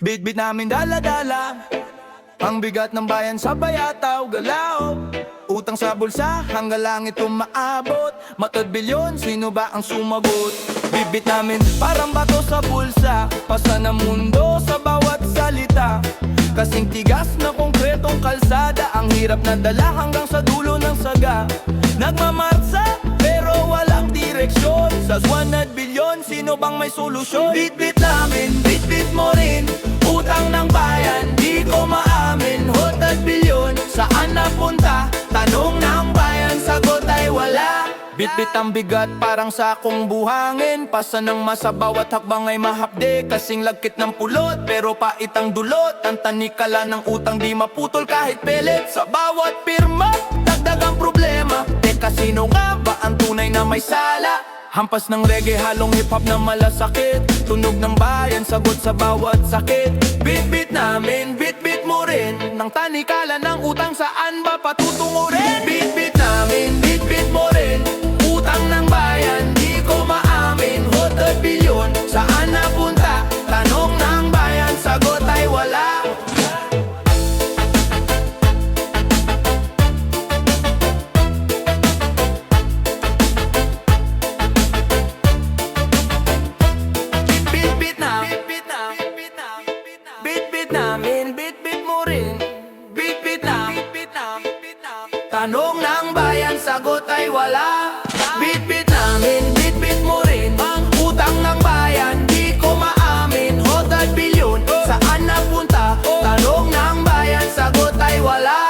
Bitbit namin dala-dala, ang bigat ng bayan sa bayataw galaw. Utang sa bulsa hanggang langit umaabot, matod bilyon, sino ba ang sumagot? Bitbit namin parang bato sa bulsa, pasa ng mundo sa bawat salita. Kasing tigas na konkretong kalsada, ang hirap na dala hanggang sa dulo ng saga. Nagmamarsa pero walang direksyon, sa 100 bilyon, sino bang may solusyon? Bitbit namin, bitbit mo rin, utang ng bayan, di ko maamin. 100 bilyon, saan napunta? Tanong ng bayan, sagot ay wala. Bitbit ang bigat parang sakong buhangin, pasa ng masa bawat hakbang ay mahapde. Kasing lagkit ng pulot pero pait ang dulot, ang tanikala ng utang di maputol kahit pelet. Sa bawat pirma, dagdag ang problema. Teka, sino nga ba ang tunay na may sala? Hampas ng reggae, halong hip-hop na malasakit, tunog ng bayan, sagot sa bawat sakit. Bitbit namin, bitbit mo rin, ng tanikala ng utang, saan ba patutungo rin? Bitbit namin, bitbit mo rin, utang ng bayan, di ko maamin. 100 bilyon, saan napunta? Tanong ng bayan, sagot ay wala. Tanong ng bayan, sagot ay wala. Bitbit namin, bitbit mo rin, ang utang ng bayan, di ko maamin. 100 bilyon, saan napunta? Tanong ng bayan, sagot ay wala.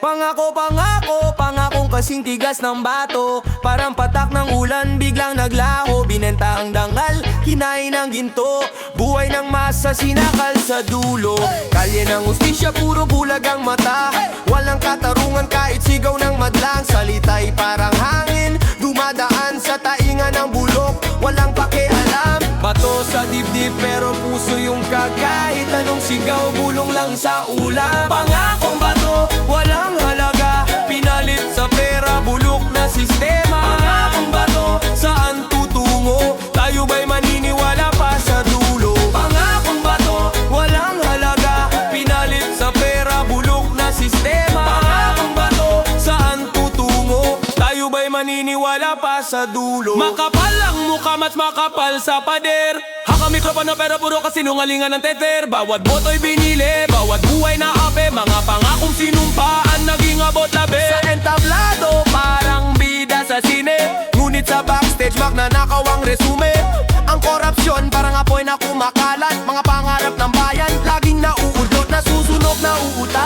Pangako, pangako, pangakong kasing tigas ng bato, parang patak ng ulan, biglang naglaho. Binenta ang dangal, kinain ng ginto, buhay ng masa, sinakal sa dulo. Kalye ng ustisya, puro bulag ang mata, walang katarungan kahit sigaw ng madlang. Salita'y parang hangin, dumadaan sa tainga ng bulok, walang pakialam. Bato sa dibdib pero puso yung kahit anong sigaw, bulong lang sa ulam. Pangakong bato, walang halaga, pinalit sa pera, bulok na sistema. Pangakong bato, saan tutungo? Tayo ba'y maniniwala pa sa dulo? Pangakong bato, walang halaga, pinalit sa pera, bulok na sistema. Pangakong bato, saan tutungo? Tayo ba'y maniniwala pa sa dulo? Makapal ang mukha, mas makapal sa pader. Haka mikropono pero puro kasinungalingan ng tether. Bawat boto'y binili, bawat buhay na ape, mga pangakong sinumpaan naging abot labi. Sa entablado, parang bida sa sine, ngunit sa backstage, magnanakaw ang resume. Ang korupsyon, parang apoy na kumakalat, mga pangarap ng bayan, laging nauudlot, nasusunog, nauutas.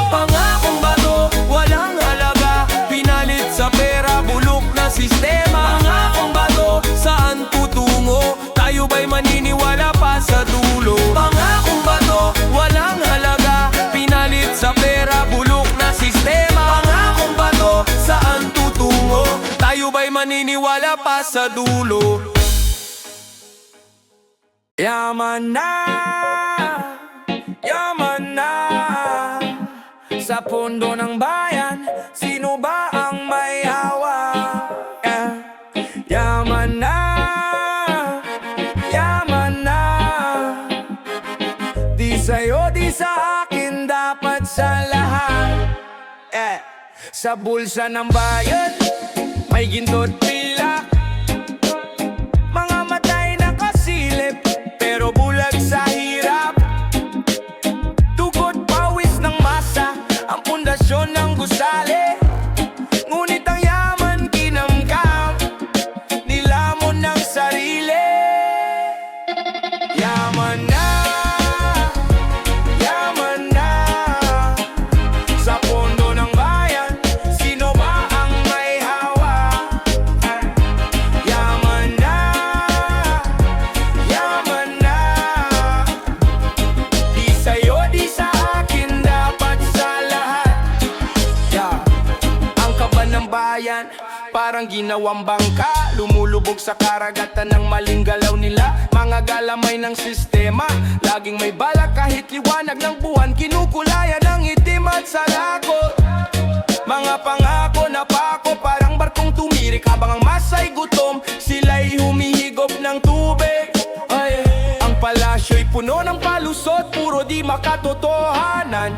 Pangakong bato, walang halaga, pinalit sa pera, bulok na sistema. Pangakong bato, saan tutungo? Tayo ba'y maniniwala pa sa dulo? Pangakong bato, walang halaga, pinalit sa pera, bulok na sistema. Pangakong bato, saan tutungo? Tayo ba'y maniniwala pa sa dulo? Yaman na, yaman na, sa pundo ng bayan, sino ba ang may hawak? Yaman na, yaman na, di sa'yo, di sa akin, dapat sa lahat. Sa bulsa ng bayan, may ginto't pilak, mga matay na kasilip, pero bulag sa hirap. Tugot pawis ng masa, ang pundasyon ng gusali, ngunit ang yaman kinamkam, nilamon ng sarili. Yaman na, yaman na, sa pondo ng bayan, sino ba ang may hawak? parang ginawang bangka. Lumulubog sa karagatan ng maling galaw nila. Mga galamay ng sistema, laging may balak kahit liwanag ng buwan. Kinukulayan ng itim at salakot. Mga pangako na pako, parang barkong tumirik. Habang ang masay gutom, sila'y humihigop ng tubig. Ay, ang palasyo'y puno ng palusot, puro di makatotohanan.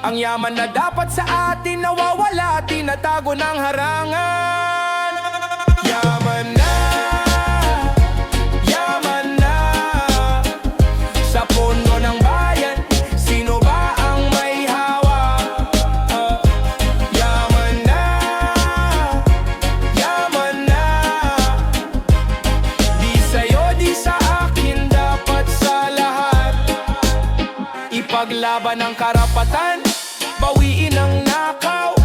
Ang yaman na dapat sa atin nawawala, tinatago ng harangan. Yaman na, yaman na. Sa puno ng bayan, sino ba ang may hawak? Yaman na, yaman na. Di sa'yo, di sa akin, dapat sa lahat. Ipaglaban ang karapatan, bawiin ang nakaw.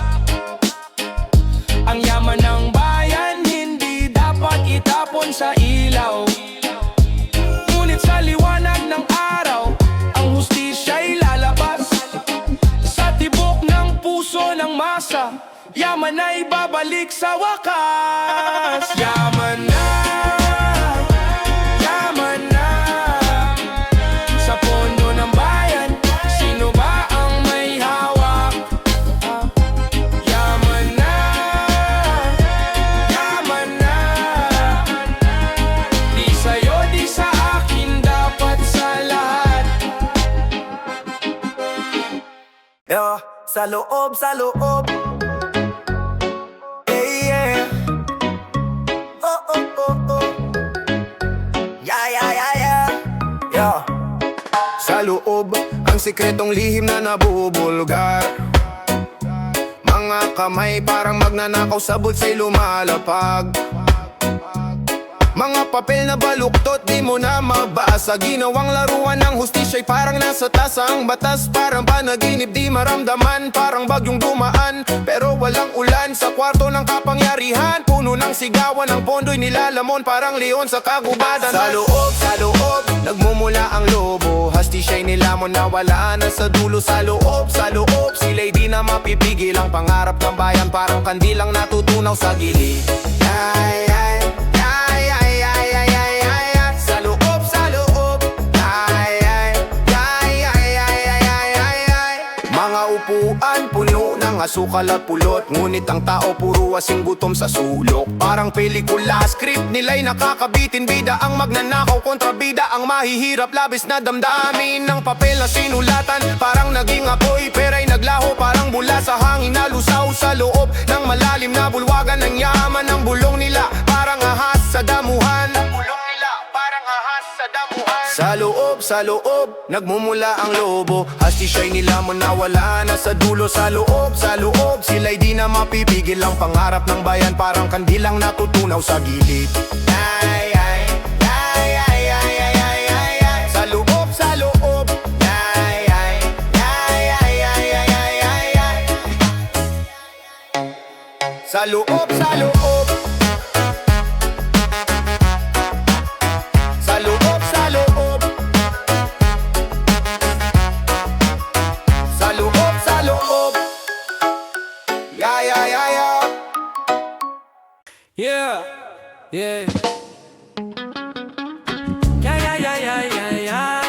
Ang yaman ng bayan, hindi dapat itapon sa ilaw. Ngunit sa liwanag ng araw, ang hustisya'y lalabas. Sa tibok ng puso ng masa, yaman na ibabalik sa wakas. Yaman na, yaman na. Sa pondo ng bayan, sino ba ang may hawak? Yaman na, yaman na. Di sa'yo, di sa akin, dapat sa lahat. Sa loob, sa loob. Yeah. Oh, oh, oh, oh. Yeah. Sa loob, ang sikretong lihim na nabubulgar. Mga kamay parang magnanakaw, sa bulsa'y lumalapag. Mga papel na baluktot, di mo na mabasa. Ginawang laruan ng hustisya'y parang nasa tasa. Ang batas parang panaginip, di maramdaman. Parang bagyong dumaan, pero walang ulan. Sa kwarto ng kapangyarihan, puno ng sigawan. Ang pondo'y nilalamon, parang leon sa kagubatan. Sa loob, nagmumula ang lobo. Hustisya'y nilamon, nawala na sa dulo. Sa loob, sila'y di na mapipigil. Ang pangarap ng bayan, parang kandilang natutunaw sa gilid. Ay, ay. Upuan, puno ng asukal at pulot. Ngunit ang tao puro asing gutom sa sulok. Parang pelikula, script nila'y nakakabitin. Bida ang magnanakaw, kontrabida ang mahihirap. Labis na damdamin ng papel na sinulatan. Parang naging apoy, pera'y naglaho. Parang bula sa hangin na lusaw sa loob ng malalim na bulwagan ng yaman ng bulong nila. Parang ahas sa damuhan. Sa loob, nagmumula ang lobo. Hustisya'y nilamon, nawala na sa dulo. Sa loob, sila'y di na mapipigil. Ang pangarap ng bayan, parang kandilang natutunaw sa gilid. Ay, ay, ay, ay, ay, ay, ay, ay, ay. Sa loob, ay, ay, ay, ay, ay, ay, ay, ay, ay. Sa loob, sa loob. Yeah, yeah. Yeah, yeah, yeah, yeah, yeah.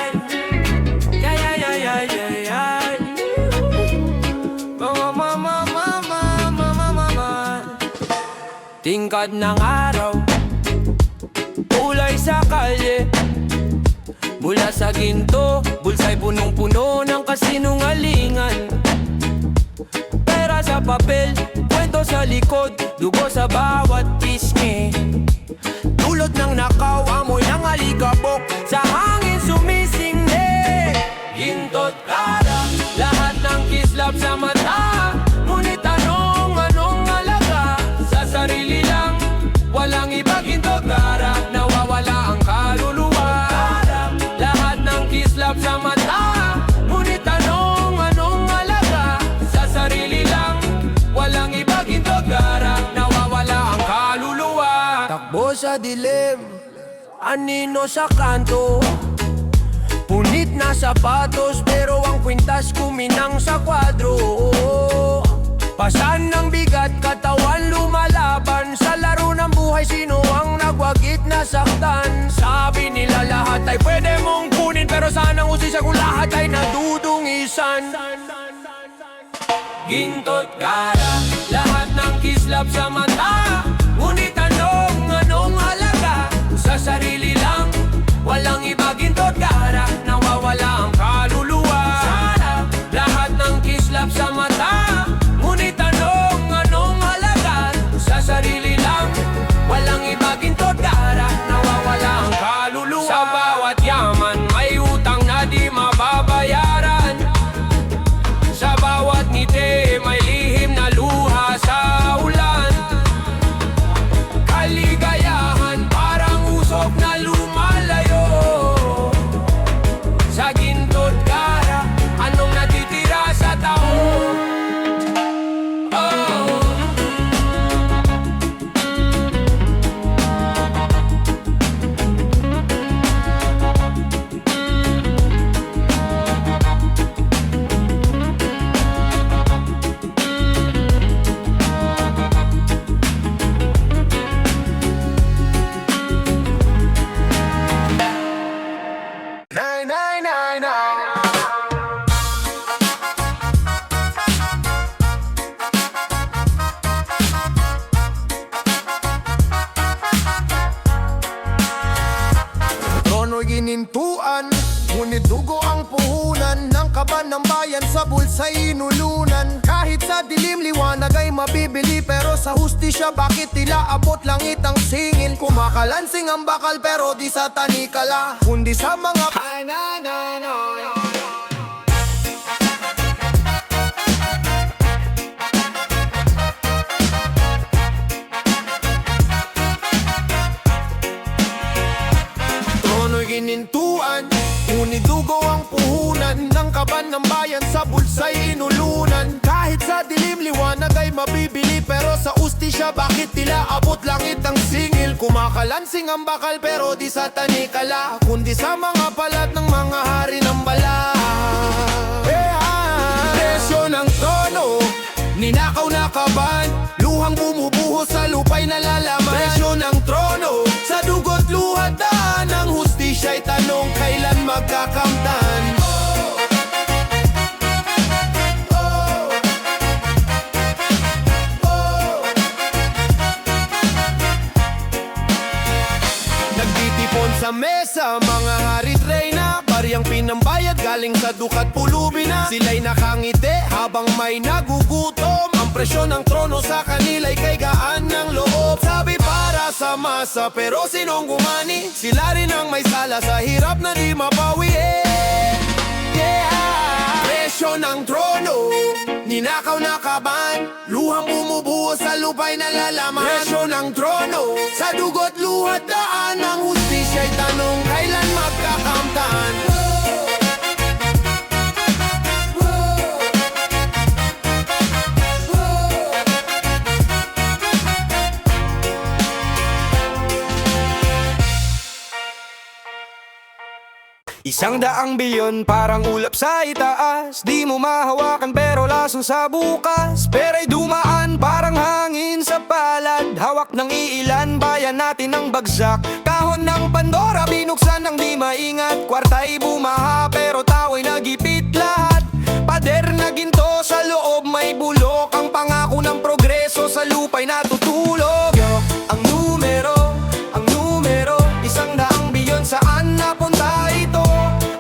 Yeah, yeah, yeah, yeah, yeah, yeah. Mama. Tingkad ng araw, kulay sa kalye. Mula sa ginto, bulsa'y punong-puno ng kasinungalingan. Pera sa papel, kwento sa likod, dugo sa bawat pisngi. Dulot ng nakaw, amoy ng alikabok, sa hangin sumisingge. Ginto't kara, lahat ng kislap sa mata. Ngunit anong alaga? Sa sarili lang, walang iba. Ginto't kara, nawawala ang kaluluwa. Lahat ng kislap sa mata. Ngunit anong alaga? Sa sarili lang, walang iba. Ginto't kara, nawawala ang kaluluwa. Takbo sa dilim, anino sa kanto. Punit na sapatos, pero ang kwintas kuminang sa kwadro. Pasan ng bigat, katawan lumalaban. Sa laro ng buhay, sino ang nagwagit na saktan? Sabi nila lahat ay pwede mong kunin, pero sanang usisa kung lahat ay nadudungisan. Gintot kara, lahat ng kislap sa mata. Ngunit anong halaga? Sa sarili lang, walang iba. Gintot kara, nawawala ang kaluluwa. Sarap, lahat ng kislap sa mata. Ngunit anong halaga? Sa sarili lang, walang iba. Gintot kara, nawawala ang kaluluwa. Sa bawat yaman, may utang na di mababayaran. Sa bawat ngiti, may lihim na luha sa ulan. Kaligayahan, parang usok na lumalayo. Sa gintot kara, anong natitira sa tao? Oh. Nay, nay, nay, nay. Trono'y ginintuan, ngunit dugo ang puhunan ng kaban ng bayan sa bulsa'y inulunan. Kahit sa dilim liwanag ay mabibili, pero sa hustisya bakit tila abot langit ang singil? Kumakalansing ang bakal pero di sa tanikala, kundi sa mga Trono'y ginintuan, ngunit dugo ang puhunan ng kaban ng bayan sa bulsa'y inulunan. Kahit sa dilim liwanag ay mabibili, pero sa ustisya bakit tila abot langit ang singil? Kumakalansing ang bakal pero di sa tanikala, kundi sa mga balat ng mga hari ng bala. Presyo ng trono, ninakaw na kaban, luhang bumubuhos sa lupa'y nalalaman. Presyo ng trono, sa dugot luhat daan ng hustisya'y tanong kailan magkakamtan. Nagtitipon sa mesa, mga hari't reyna, bariyang pinambayad galing sa dukat pulubi na. Sila'y nakangiti habang may nagugutom. Ang presyo ng trono sa kanila'y kay gaan ng loob. Sabi para sa masa, pero sinong gumani? Sila rin ang may sala sa hirap na di mapawi. Presyo ng trono, ninakaw na kaban, luhang bumubuhos sa lupa'y nalalaman. Presyo ng trono, sa dugot luhat daan ng hustisya'y tanong kailan magkakamtan. Isang daang bilyon parang ulap sa itaas, di mo mahawakan pero laso sa bukas. Pera'y dumaan parang hangin sa palad, hawak ng iilan, bayan natin ang bagsak. Kahon ng Pandora binuksan ng di maingat, kwarta'y bumaha pero tao'y nagipit lahat. Pader na ginto sa loob may bulok, ang pangako ng progreso sa lupa'y natutulog. Ang numero, isang daang bilyon saan napunta ito?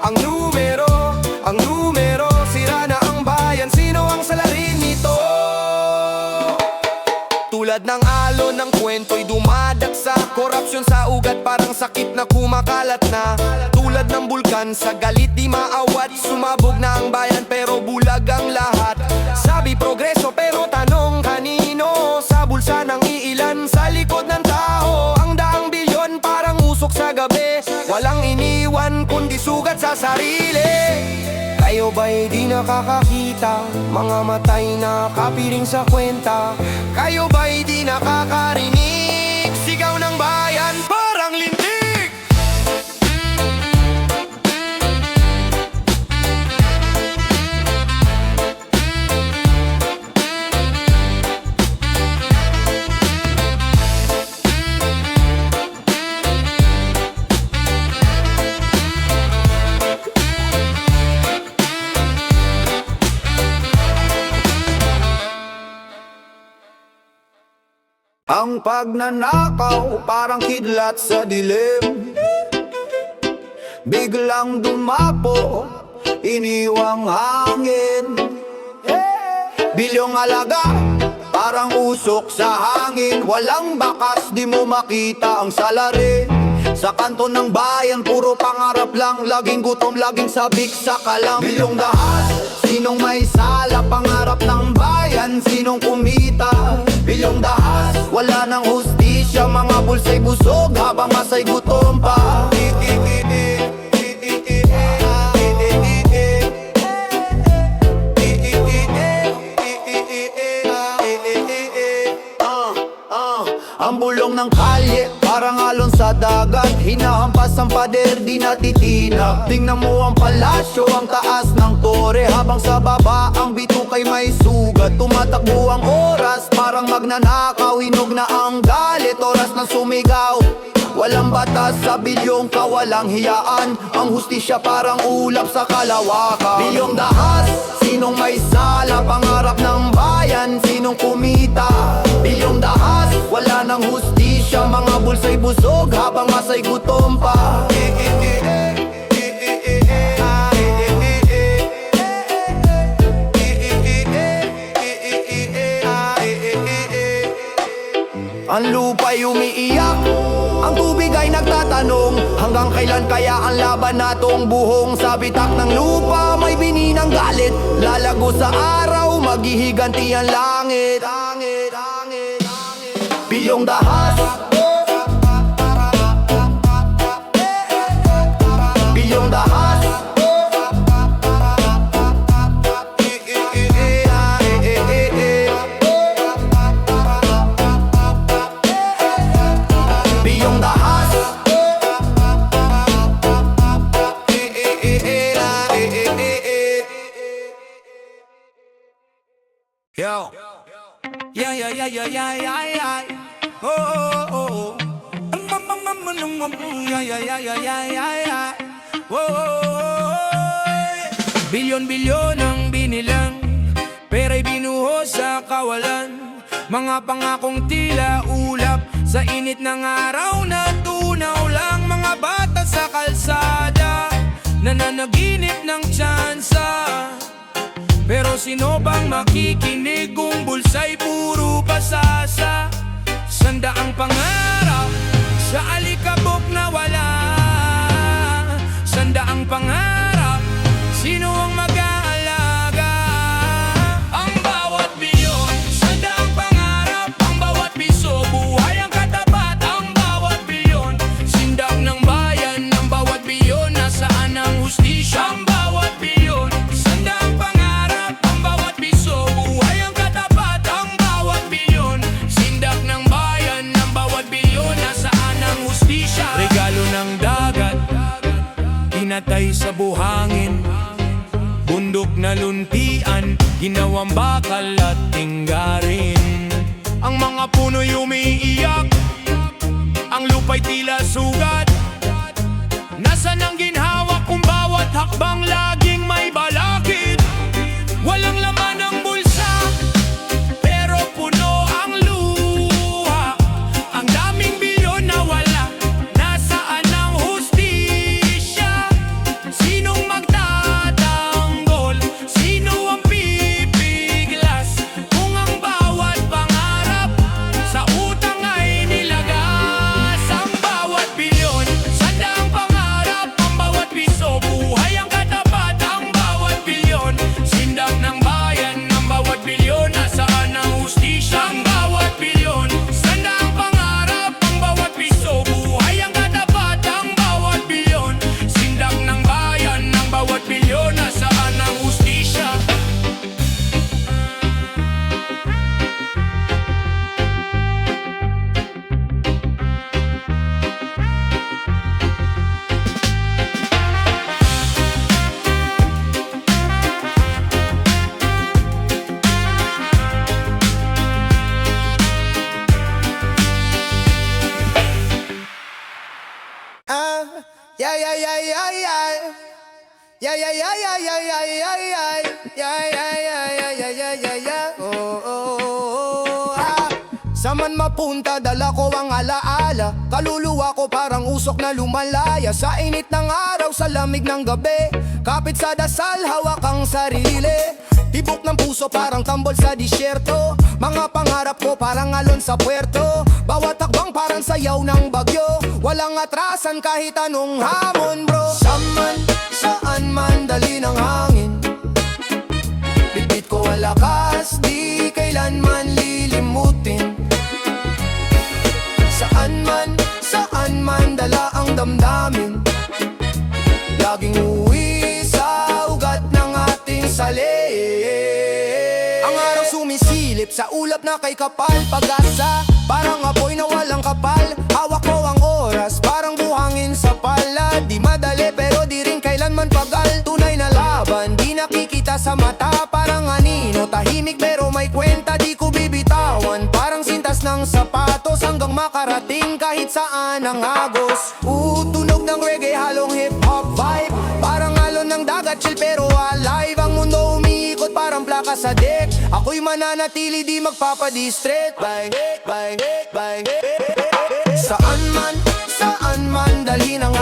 Ang numero, sira na ang bayan, sino ang salarin nito? Tulad ng alon ng kwento'y dumadagsa, korupsyon sa ugat parang sakit na kumakalat na. Tulad ng bulkan sa galit di maawat, sumabog na ang bayan pero bulag ang lahat. Sabi progreso pero tanong kanino? Sa bulsa ng iilan, sa likod ng tao. Ang daang bilyon parang usok sa gabi, walang iniwan kundi sugat sa sarili. Kayo ba'y di nakakakita? Mga matay na kapiling sa kwenta. Kayo ba'y di nakakarinig? Sigaw ng bayan parang lintik. Ang pagnanakaw parang kidlat sa dilim, biglang dumapo, iniwang hangin. Bilyong alaga, parang usok sa hangin. Walang bakas, di mo makita ang salarin. Sa kanto ng bayan, puro pangarap lang. Laging gutom, laging sabik sa kalam. Bilyong dahas, sinong may sala? Pangarap ng bayan, sinong kumita? Bilyong dahas, wala nang hustisya. Mga bulsa'y busog, habang masa'y gutom pa. Ang bulong ng kalye, parang alon sa dagat. Hinahampas ang pader, di natitinag. Tingnan mo ang palasyo, ang taas ng tore. Habang sa baba, ang bitukay may sugat. Tumatakbo ang oras, parang magnanakaw. Hinog na ang galit, oras na sumigaw. Walang batas sa bilyong kawalang hiyaan. Ang hustisya parang ulap sa kalawakan. Bilyong dahas, sinong may sala? Pangarap ng bayan, sinong kumita? Bilyong dahas, wala nang hustisya. Mga bulsa'y busog habang masa'y gutom pa. Ang lupa'y umiiyak, ang tubig ay nagtatanong, hanggang kailan kaya ang laban natong buhong? Sa bitak ng lupa may bininang galit, lalago sa araw, maghihiganti ang langit. Bilyong dahas, bilyong dahas, bilyong dahas. Yo. Yeah, yeah, yeah, yeah, yeah, yeah, yeah. Oh, oh, oh, oh. Yeah, yeah, yeah, yeah, yeah, yeah, yeah. Oh. Bilyon-bilyon ang binilang, pera'y binuhos sa kawalan. Mga pangakong tila ulap, sa init ng araw na tunaw lang. Mga bata sa kalsada, nananaginip ng tsansa. Pero sino bang makikinig kung bulsa'y puro pasasa? Sandaang pangarap sa alikabok na wala. Sandaang pangarap, sino ang mag-aalaga? Ang bawat bilyon, sandaang pangarap. Ang bawat piso, buhay ang katapat. Ang bawat bilyon, sindak ng bayan. Ang bawat bilyon, nasaan ang hustisya? Ang bawat bilyon, sandaang pangarap. Ang bawat piso, buhay ang katapat. Ang bawat bilyon, sindak ng bayan. Ang bawat bilyon, nasaan ang hustisya? Regalo ng dagat, pinatay sa buhangin. Bundok na luntian, ginawang bakal at tinggarin. Ang mga puno'y umiiyak, ang lupa'y tila sugat. Nasaan ang ginhawa kung bawat hakbang laging may balakid? Walang laman ang bulsa, pero puno ang luha. Ang daming bilyon na wala, nasaan ang hustisya? Sinong magtatanggol? Sino ang pipiglas? Kung ang bawat pangarap sa utang ay nilagas. Ang bawat bilyon, sandaang pangarap. Ang bawat piso, buhay ang katapat. Ang bawat bilyon, sindak ng bayan. Ang bawat bilyon, nasaan ang hustisya? Ang bawat bilyon, sandaang pangarap. Ang bawat piso, buhay ang katapat. Ang bawat bilyon, sindak ng bayan. Ang bawat bilyon, nasaan ang hustisya? Yeah, yeah, yeah, yeah, yeah. Yeah, yeah, yeah, yeah, yeah, yeah, yeah, yeah. Yeah, yeah, yeah, yeah, yeah, yeah, yeah, yeah. Oh, oh, oh, ah. Sa man mapunta, dala ko ang alaala. Kaluluwa ko parang usok na lumalaya. Sa init ng araw, sa lamig ng gabi, kapit sa dasal, hawak ang sarili. Tibok ng puso parang tambol sa disyerto. Mga pangarap ko parang alon sa puerto. Bawat takbang parang sayaw ng bagyo. Walang atrasan kahit anong hamon, bro. Saan man dali ng hangin, bitbit ko ang lakas, di kailanman lilimutin. Saan man dala ang damdamin, laging uwi sa ugat ng ating salin. Ang araw sumisilip sa ulap na kay kapal. Pag-asa, parang apoy na walang kapal. Hawak ko ang oras, parang buhangin sa palad. Di madali pero di rin kailanman pagal. Tunay na laban, di nakikita sa mata. Parang anino, tahimik pero may kwenta. Di ko bibitawan, parang sintas ng sapatos. Hanggang makarating kahit saan ang agos. Tunog ng reggae, halong hip-hop vibe. Parang alon ng dagat, chill pero alive. Ang mundo umiikot parang plaka sa deck. Ako'y mananatili, di magpapadistress. Saan man dali ng